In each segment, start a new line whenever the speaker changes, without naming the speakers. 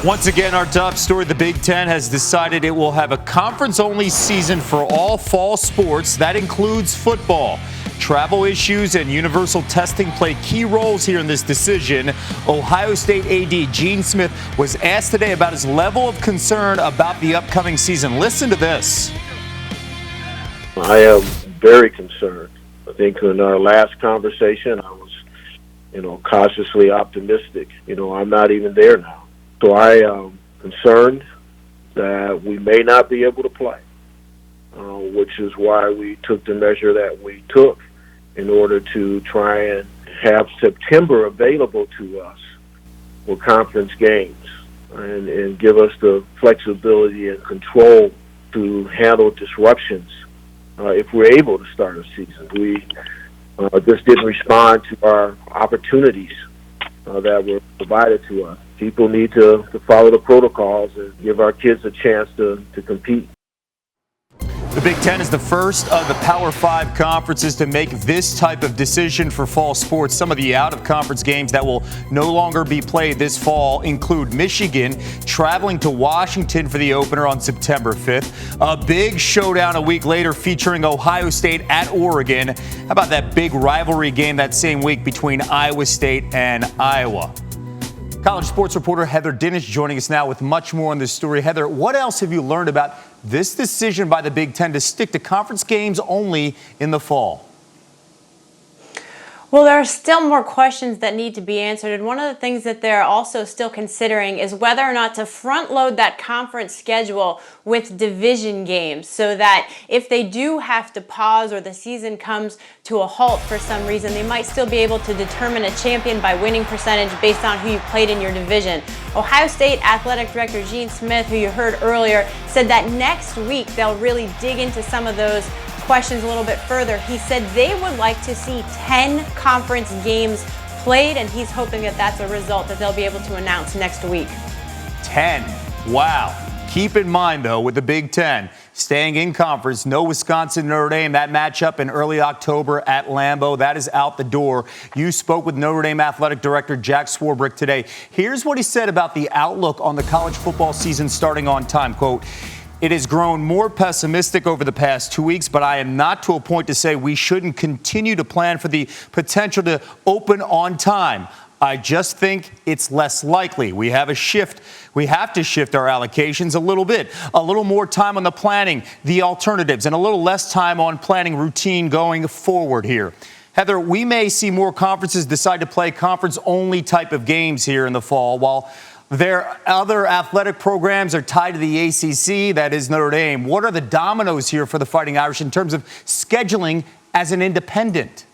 Once again, our top story, the Big Ten has decided it will have a conference-only season for all fall sports. That includes football. Travel issues and universal testing play key roles here in this decision. Ohio State AD Gene Smith was asked today about his level of concern about the upcoming season. Listen to this.
I am very concerned. I think in our last conversation, I was, cautiously optimistic. I'm not even there now. So I am concerned that we may not be able to play, which is why we took the measure that we took in order to try and have September available to us for conference games and give us the flexibility and control to handle disruptions if we're able to start a season. We just didn't respond to our opportunities that were provided to us. People need to follow the protocols and give our kids a chance to compete.
The Big Ten is the first of the Power 5 conferences to make this type of decision for fall sports. Some of the out-of-conference games that will no longer be played this fall include Michigan traveling to Washington for the opener on September 5th. A big showdown a week later featuring Ohio State at Oregon. How about that big rivalry game that same week between Iowa State and Iowa? College sports reporter Heather Dinich joining us now with much more on this story. Heather, what else have you learned about this decision by the Big Ten to stick to conference games only in the fall?
Well, there are still more questions that need to be answered, and one of the things that they're also still considering is whether or not to front load that conference schedule with division games so that if they do have to pause or the season comes to a halt for some reason, they might still be able to determine a champion by winning percentage based on who you played in your division. Ohio State Athletic Director Gene Smith, who you heard earlier, said that next week they'll really dig into some of those questions a little bit further. He said they would like to see 10 conference games played, and he's hoping that that's a result that they'll be able to announce next week.
10. Wow. Keep in mind, though, with the Big Ten, staying in conference, no Wisconsin Notre Dame. That matchup in early October at Lambeau, that is out the door. You spoke with Notre Dame Athletic Director Jack Swarbrick today. Here's what he said about the outlook on the college football season starting on time. Quote, "It has grown more pessimistic over the past 2 weeks, but I am not to a point to say we shouldn't continue to plan for the potential to open on time. I just think it's less likely. We have to shift our allocations a little bit, a little more time on the planning, the alternatives, and a little less time on planning routine going forward here." Heather, we may see more conferences decide to play conference-only type of games here in the fall, while their other athletic programs are tied to the ACC, that is Notre Dame. What are the dominoes here for the Fighting Irish in terms of scheduling as an independent?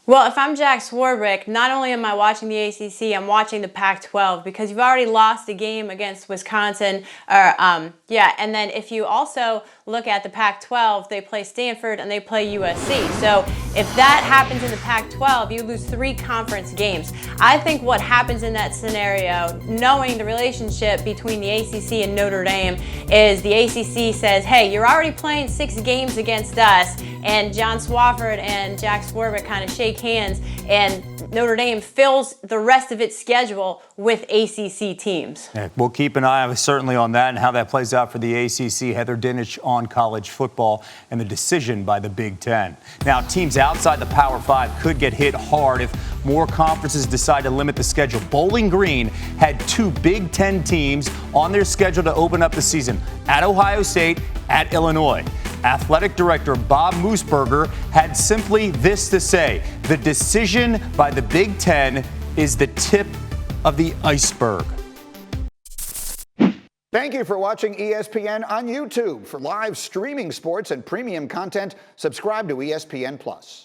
Well, if I'm Jack Swarbrick, not only am I watching the ACC, I'm watching the Pac-12 because you've already lost a game against Wisconsin. And then if you also look at the Pac-12, they play Stanford and they play USC. So if that happens in the Pac-12, you lose 3 conference games. I think what happens in that scenario, knowing the relationship between the ACC and Notre Dame, is the ACC says, hey, you're already playing 6 games against us, and John Swofford and Jack Swarbrick kind of shake hands, and Notre Dame fills the rest of its schedule with ACC teams.
Yeah, we'll keep an eye certainly on that and how that plays out for the ACC. Heather Dinich on college football and the decision by the Big Ten. Now, teams outside the Power 5 could get hit hard if more conferences decide to limit the schedule. Bowling Green had 2 Big Ten teams on their schedule to open up the season, at Ohio State, at Illinois. Athletic Director Bob Moosberger had simply this to say: the decision by the Big Ten is the tip of the iceberg.
Thank you for watching ESPN on YouTube. For live streaming sports and premium content, subscribe to ESPN+.